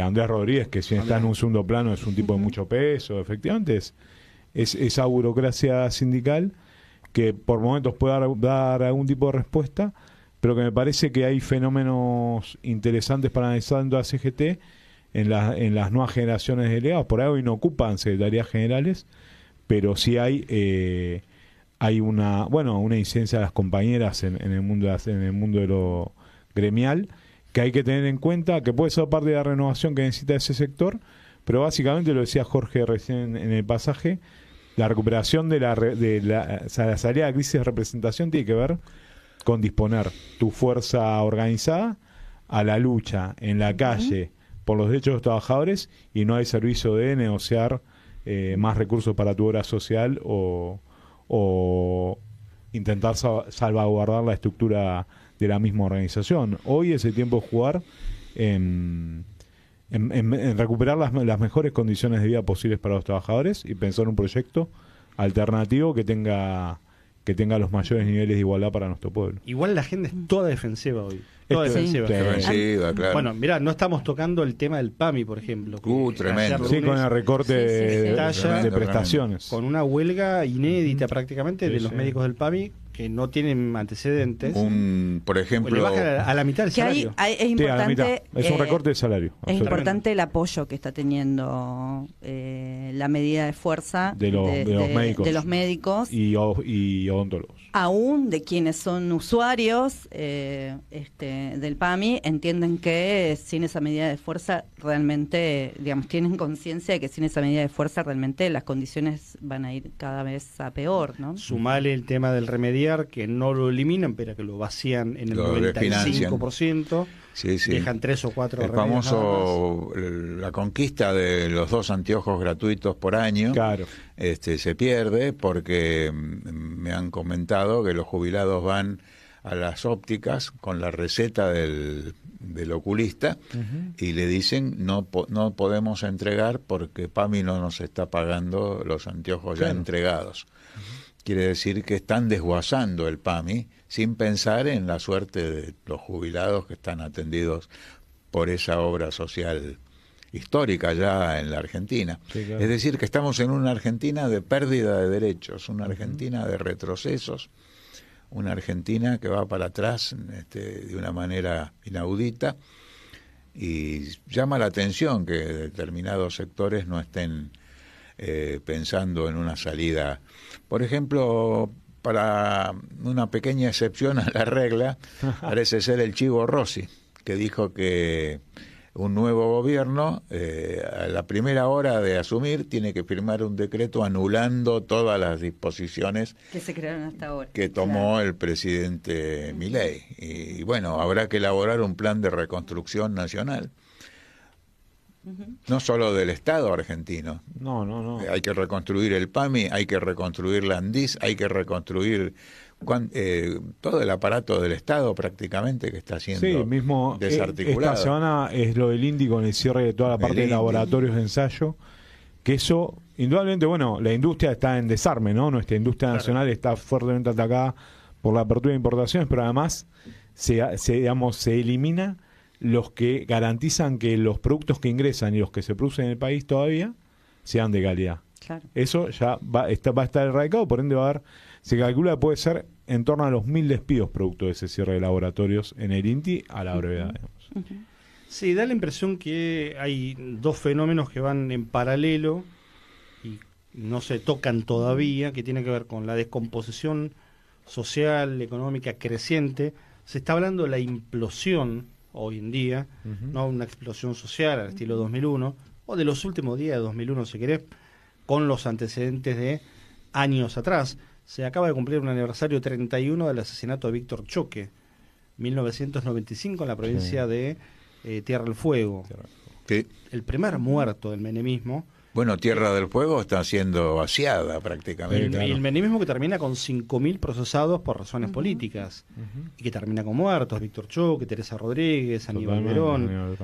Andrés Rodríguez, que si está en un segundo plano es un tipo de mucho peso. Efectivamente es esa burocracia sindical que por momentos puede dar algún tipo de respuesta, pero que me parece que hay fenómenos interesantes para analizar dentro de la CGT en las nuevas generaciones de delegados. Por ahí hoy no ocupan secretarías generales, pero sí hay una incidencia de las compañeras en el mundo de lo gremial, que hay que tener en cuenta, que puede ser parte de la renovación que necesita ese sector, pero básicamente, lo decía Jorge recién en el pasaje, la recuperación de la salida de la crisis de representación tiene que ver con disponer tu fuerza organizada a la lucha en la calle por los derechos de los trabajadores, y no hay servicio de negociar más recursos para tu obra social o intentar salvaguardar la estructura de la misma organización. Hoy es el tiempo de jugar en recuperar las mejores condiciones de vida posibles para los trabajadores y pensar un proyecto alternativo que tenga los mayores niveles de igualdad para nuestro pueblo. Igual la agenda es toda defensiva hoy. Toda defensiva. Claro. Bueno, mirá, no estamos tocando el tema del PAMI, por ejemplo. Tremendo. Sí, con el recorte de prestaciones. Con una huelga inédita prácticamente de los médicos del PAMI que no tienen antecedentes. Por ejemplo, le baja a la mitad del salario. Es importante, es un recorte de salario. Es importante el apoyo que está teniendo la medida de fuerza de los médicos y odontólogos. Aún de quienes son usuarios del PAMI, entienden que sin esa medida de fuerza realmente, tienen conciencia de que sin esa medida de fuerza realmente las condiciones van a ir cada vez a peor, ¿no? Sumale el tema del remediar, que no lo eliminan, pero que lo vacían en el 95%. Sí. Dejan 3 o 4 el famoso, la conquista de los 2 anteojos gratuitos por año. Claro. Se pierde porque me han comentado que los jubilados van a las ópticas con la receta del oculista y le dicen no podemos entregar porque PAMI no nos está pagando los anteojos ya entregados. Quiere decir que están desguazando el PAMI sin pensar en la suerte de los jubilados que están atendidos por esa obra social histórica ya en la Argentina. Sí, claro. Es decir, que estamos en una Argentina de pérdida de derechos, una Argentina de retrocesos, una Argentina que va para atrás de una manera inaudita, Y llama la atención que determinados sectores no estén pensando en una salida. Por ejemplo, para una pequeña excepción a la regla, parece ser el Chivo Rossi, que dijo que un nuevo gobierno, a la primera hora de asumir, tiene que firmar un decreto anulando todas las disposiciones que se crearon hasta ahora, que tomó el presidente Milei. Y bueno, habrá que elaborar un plan de reconstrucción nacional. No solo del Estado argentino. No. Hay que reconstruir el PAMI, hay que reconstruir la ANDIS, hay que reconstruir todo el aparato del Estado prácticamente que está siendo mismo, desarticulado. Esta semana es lo del INDI con el cierre de toda la parte de laboratorios de ensayo, que eso, indudablemente, bueno, la industria está en desarme, ¿no? Nuestra industria nacional está fuertemente atacada por la apertura de importaciones, pero además se elimina los que garantizan que los productos que ingresan y los que se producen en el país todavía sean de calidad. Claro. Eso ya va a estar erradicado, por ende va a haber, se calcula que puede ser en torno a los 1.000 despidos producto de ese cierre de laboratorios en el INTI a la brevedad. Sí, da la impresión que hay dos fenómenos que van en paralelo y no se tocan todavía, que tiene que ver con la descomposición social, económica creciente. Se está hablando de la implosión hoy en día, no una explosión social al estilo 2001, o de los últimos días de 2001, si querés, con los antecedentes de años atrás. Se acaba de cumplir un aniversario 31 del asesinato de Víctor Choque, 1995, en la provincia de Tierra del Fuego. Sí. El primer muerto del menemismo. Bueno, Tierra del Fuego está siendo vaciada prácticamente. Y el menemismo que termina con 5.000 procesados por razones políticas, y que termina con muertos, Víctor Choque, Teresa Rodríguez, Aníbal Verón,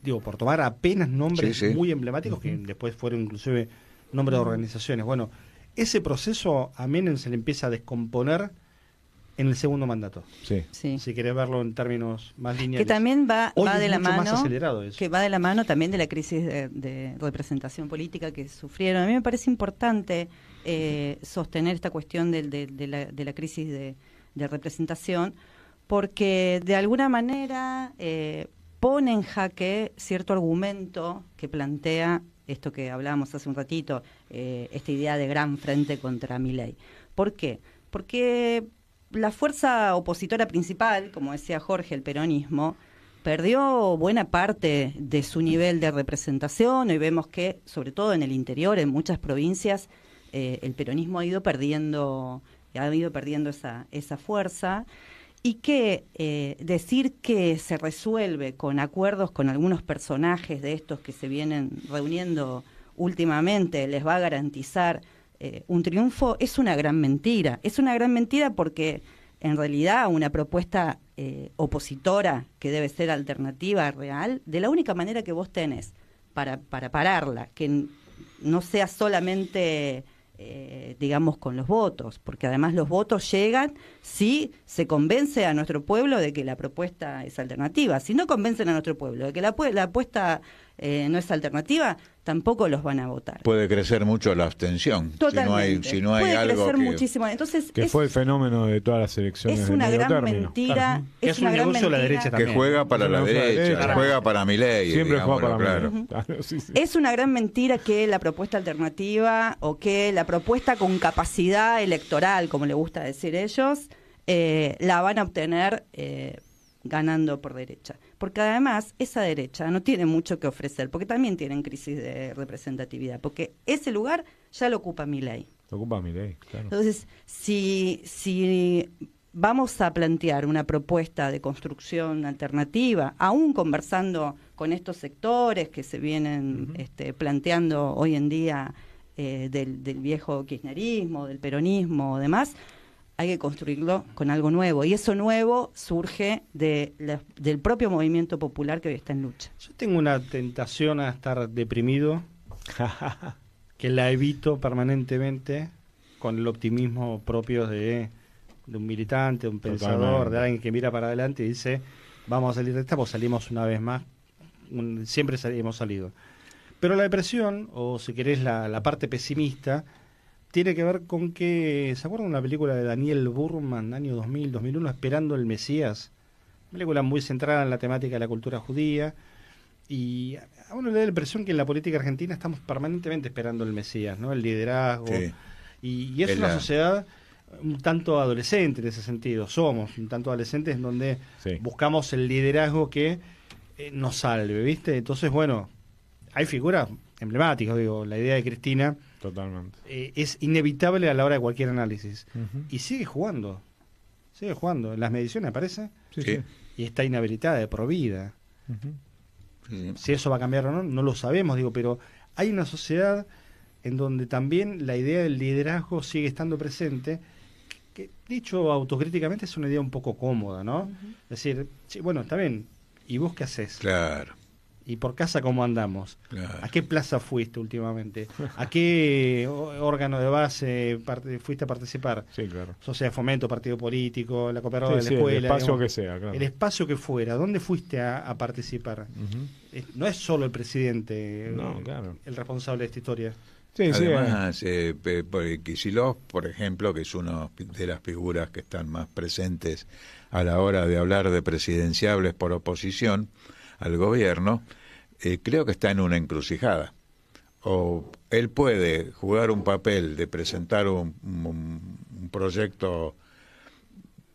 digo, por tomar apenas nombres muy emblemáticos, que después fueron inclusive nombres de organizaciones. Bueno, ese proceso a Menem se le empieza a descomponer en el segundo mandato. Sí. Si querés verlo en términos más lineales. Que también va de la mano, más acelerado eso. que va de la mano también de la crisis de representación política que sufrieron. A mí me parece importante sostener esta cuestión de la crisis de representación, porque de alguna manera pone en jaque cierto argumento que plantea esto que hablábamos hace un ratito, esta idea de gran frente contra Milei. ¿Por qué? Porque la fuerza opositora principal, como decía Jorge, el peronismo, perdió buena parte de su nivel de representación. Hoy vemos que, sobre todo en el interior, en muchas provincias, el peronismo ha ido perdiendo esa fuerza, y que decir que se resuelve con acuerdos con algunos personajes de estos que se vienen reuniendo últimamente les va a garantizar un triunfo es una gran mentira. Es una gran mentira porque en realidad una propuesta opositora que debe ser alternativa real, de la única manera que vos tenés para pararla, que no sea solamente digamos con los votos, porque además los votos llegan si se convence a nuestro pueblo de que la propuesta es alternativa. Si no convencen a nuestro pueblo de que la apuesta no es alternativa, tampoco los van a votar. Puede crecer mucho la abstención. Totalmente. Si no hay puede algo crecer que... muchísimo. Entonces, que fue el fenómeno de todas las elecciones. Es de una medio gran término. mentira. Claro. Es un una gran negocio de la mentira. derecha también. Que juega para la derecha, juega para Milei. Siempre juega para claro. Milei. Claro, sí. Es una gran mentira que la propuesta alternativa o que la propuesta con capacidad electoral, como le gusta decir ellos, la van a obtener ganando por derecha. Porque además esa derecha no tiene mucho que ofrecer, porque también tienen crisis de representatividad, porque ese lugar ya lo ocupa Milei. Lo ocupa Milei, claro. Entonces, si vamos a plantear una propuesta de construcción alternativa, aún conversando con estos sectores que se vienen planteando hoy en día del viejo kirchnerismo, del peronismo o demás, hay que construirlo con algo nuevo. Y eso nuevo surge del propio movimiento popular que hoy está en lucha. Yo tengo una tentación a estar deprimido, que la evito permanentemente con el optimismo propio de un militante, de un pensador, de alguien que mira para adelante y dice, vamos a salir de esta, pues salimos una vez más, siempre hemos salido. Pero la depresión, o si querés la parte pesimista, tiene que ver con que, ¿se acuerdan de una película de Daniel Burman, año 2000, 2001, Esperando el Mesías? película muy centrada en la temática de la cultura judía, y a uno le da la impresión que en la política argentina estamos permanentemente esperando el Mesías, ¿no? El liderazgo, Sí. y es una sociedad un tanto adolescente en ese sentido, somos un tanto adolescentes en donde buscamos el liderazgo que nos salve, ¿viste? Entonces, bueno, hay figuras emblemáticas, digo, la idea de Cristina totalmente es inevitable a la hora de cualquier análisis, y sigue jugando en las mediciones aparece, Sí. y está inhabilitada de por vida. Sí. Si eso va a cambiar o no, no lo sabemos, digo, pero hay una sociedad en donde también la idea del liderazgo sigue estando presente, que dicho autocríticamente es una idea un poco cómoda, ¿no? Es decir, sí, bueno, está bien, ¿y vos qué haces? Claro. ¿Y por casa cómo andamos? Claro. ¿A qué plaza fuiste últimamente? ¿A qué órgano de base fuiste a participar? Sí, claro. Sociedad de fomento, partido político, la cooperativa de la escuela. El espacio digamos, que sea, claro. el espacio que fuera. ¿Dónde fuiste a participar? No es solo el presidente claro. el responsable de esta historia. Sí, Además, Kicillof, por ejemplo, que es una de las figuras que están más presentes a la hora de hablar de presidenciables por oposición al gobierno, creo que está en una encrucijada. O él puede jugar un papel de presentar un proyecto,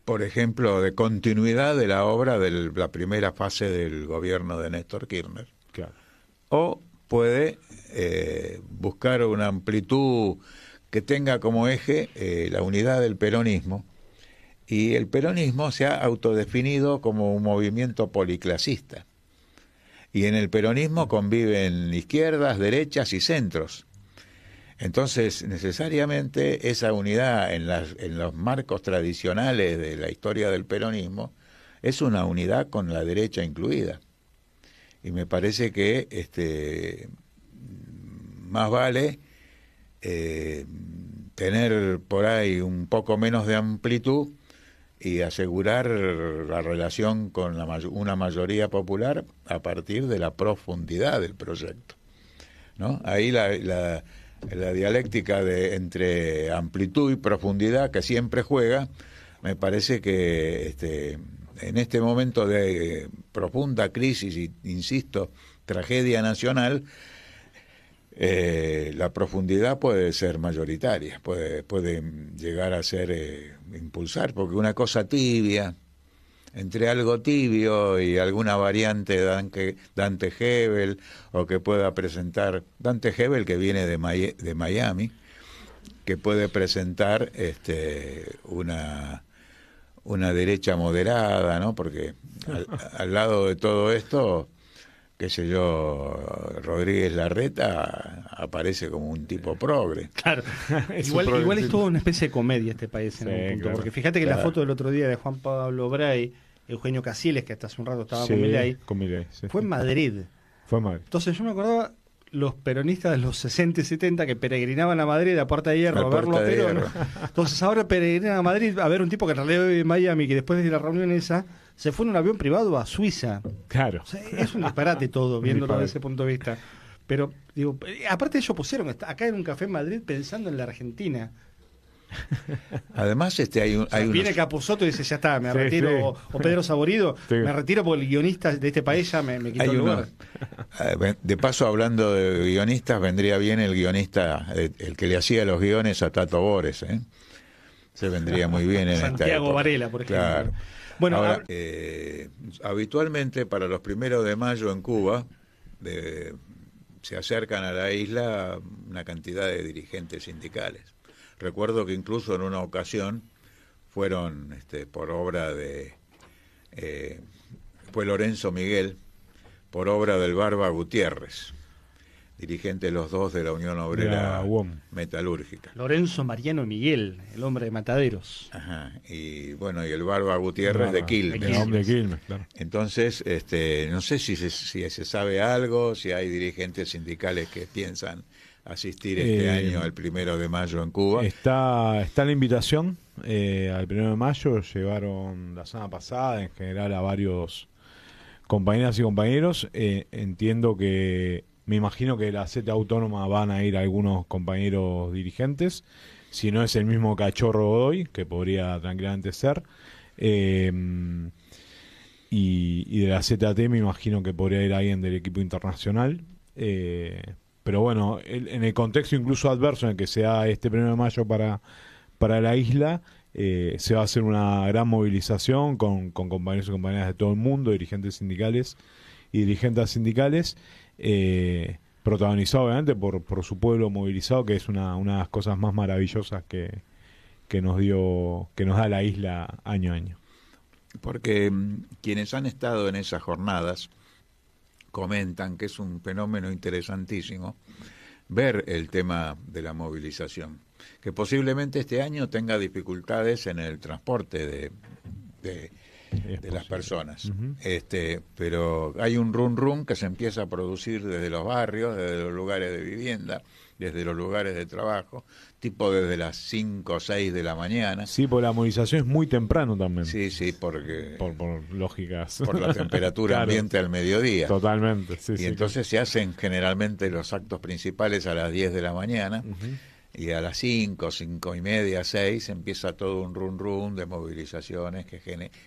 por ejemplo, de continuidad de la obra de la primera fase del gobierno de Néstor Kirchner. Claro. O puede buscar una amplitud que tenga como eje la unidad del peronismo, y el peronismo se ha autodefinido como un movimiento policlasista, y en el peronismo conviven izquierdas, derechas y centros. Entonces, necesariamente esa unidad en los marcos tradicionales de la historia del peronismo es una unidad con la derecha incluida. Y me parece que más vale tener por ahí un poco menos de amplitud y asegurar la relación con una mayoría popular a partir de la profundidad del proyecto, ¿no? Ahí la dialéctica entre amplitud y profundidad, que siempre juega, me parece que en este momento de profunda crisis y, insisto, tragedia nacional, la profundidad puede ser mayoritaria, puede llegar a ser impulsar, porque una cosa tibia, entre algo tibio y alguna variante de Dante Hebel, o que pueda presentar Dante Hebel, que viene de Miami, que puede presentar una derecha moderada, ¿no? Porque al lado de todo esto, qué sé yo, Rodríguez Larreta aparece como un tipo progre. Claro, igual es toda una especie de comedia este país en un punto, claro. Porque fíjate que la foto del otro día de Juan Pablo Bray, Eugenio Casillas, que hasta hace un rato estaba con Milei, fue en Madrid. Fue en Madrid. Entonces yo me acordaba los peronistas de los 60 y 70 que peregrinaban a Madrid a Puerta de Hierro a verlo a Perón. Entonces ahora peregrinan a Madrid a ver un tipo que en realidad vive en Miami, que después de la reunión esa se fue en un avión privado a Suiza. Claro. O sea, es un disparate todo, viéndolo desde ese punto de vista. Pero, digo, aparte ellos pusieron acá en un café en Madrid pensando en la Argentina. Además, viene Capusotto y dice, ya está, me retiro. O Pedro Saborido, me retiro porque el guionista de este país ya me quitó el lugar. De paso, hablando de guionistas, vendría bien el guionista, el que le hacía los guiones a Tato Bores, se vendría muy bien en Santiago Varela, por ejemplo. Claro. Bueno, ahora, habitualmente para los 1 de mayo en Cuba se acercan a la isla una cantidad de dirigentes sindicales. Recuerdo que incluso en una ocasión fueron por obra fue Lorenzo Miguel, por obra del Barba Gutiérrez, dirigente los dos de la Unión Obrera Metalúrgica. Lorenzo Mariano Miguel, el hombre de Mataderos. Ajá, y bueno, y el Barba Gutiérrez de Quilmes. Claro. Entonces, no sé si se sabe algo, si hay dirigentes sindicales que piensan asistir este año al 1 de mayo en Cuba. Está la invitación al 1 de mayo, llevaron la semana pasada en general a varios compañeras y compañeros. Entiendo que, me imagino que de la CTA Autónoma van a ir algunos compañeros dirigentes, si no es el mismo Cachorro Godoy, que podría tranquilamente ser. Y y de la ZT me imagino que podría ir alguien del equipo internacional. Pero bueno, en el contexto incluso adverso en el que se da este 1 de mayo para la isla, se va a hacer una gran movilización con compañeros y compañeras de todo el mundo, dirigentes sindicales y dirigentes sindicales, protagonizado obviamente por su pueblo movilizado, que es una de las cosas más maravillosas que nos da la isla año a año. Porque quienes han estado en esas jornadas comentan que es un fenómeno interesantísimo ver el tema de la movilización, que posiblemente este año tenga dificultades en el transporte de las personas, pero hay un run que se empieza a producir desde los barrios, desde los lugares de vivienda, desde los lugares de trabajo, tipo desde las 5 o 6 de la mañana. Sí, porque la movilización es muy temprano también. Sí, porque por lógicas. Por la temperatura claro, ambiente al mediodía. Totalmente, sí. Y entonces se hacen generalmente los actos principales a las 10 de la mañana, y a las 5, 5 y media, 6 empieza todo un run de movilizaciones que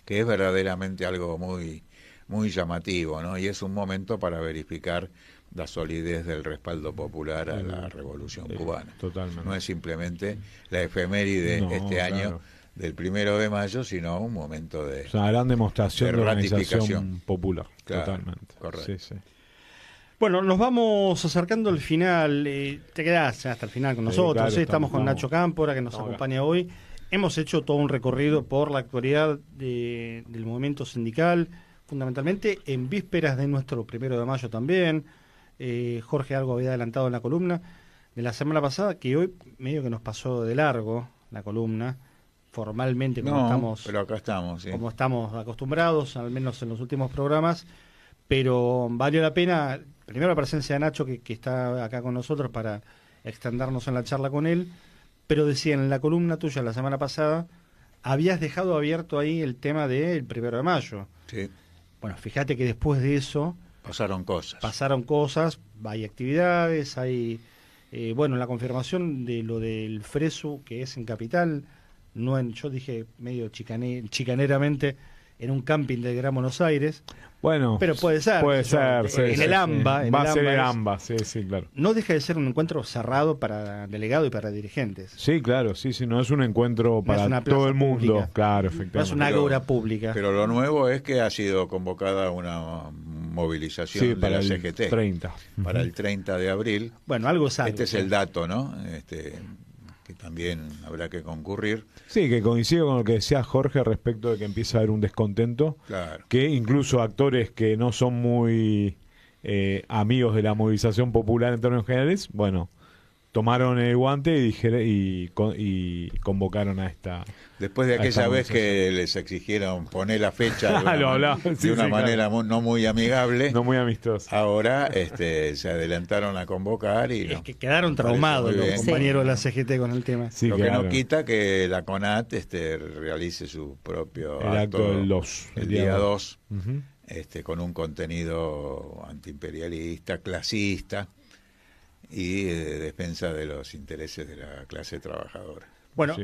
es verdaderamente algo muy, muy llamativo, ¿no? Y es un momento para verificar la solidez del respaldo popular a la Revolución Cubana. Totalmente. No es simplemente la efeméride este año del 1 de mayo, sino un momento de es una gran demostración de ratificación organización popular. Claro, totalmente. correcto. Sí. Bueno, nos vamos acercando al final. Te quedás hasta el final con nosotros. Claro, estamos con Nacho Cámpora, que nos acompaña hoy. Hemos hecho todo un recorrido por la actualidad del movimiento sindical, fundamentalmente en vísperas de nuestro 1 de mayo también. Jorge algo había adelantado en la columna de la semana pasada, que hoy medio que nos pasó de largo la columna, formalmente pero acá estamos, sí, como estamos acostumbrados, al menos en los últimos programas, pero valió la pena, primero la presencia de Nacho, que está acá con nosotros para extendernos en la charla con él, pero decía en la columna tuya la semana pasada, habías dejado abierto ahí el tema del 1 de mayo. Sí. Bueno, fíjate que después de eso pasaron cosas, hay actividades, hay, la confirmación de lo del Fresu, que es en Capital, yo dije medio chicaneramente, en un camping del Gran Buenos Aires. Bueno, pero puede ser. En el AMBA. Va a ser el AMBA, sí, claro. No deja de ser un encuentro cerrado para delegados y para dirigentes. Sí, claro, sí, no es un encuentro para todo el mundo. Pública. Claro, efectivamente. No es una agora pública. Pero lo nuevo es que ha sido convocada una movilización de la CGT. 30. Para el 30 de abril. Bueno, algo es algo. Este es el dato, ¿no? Que también habrá que concurrir. Sí, que coincido con lo que decía Jorge respecto de que empieza a haber un descontento, claro, que incluso actores que no son muy amigos de la movilización popular en términos generales, bueno, tomaron el guante y convocaron a esta. Después de aquella vez que les exigieron poner la fecha de una manera no muy amigable, no muy amistosa, ahora se adelantaron a convocar y es que quedaron traumados los compañeros de la CGT con el tema. Sí, lo que no quita que la CONAT realice su propio acto el día 2, con un contenido antiimperialista, clasista y de defensa de los intereses de la clase trabajadora. Bueno,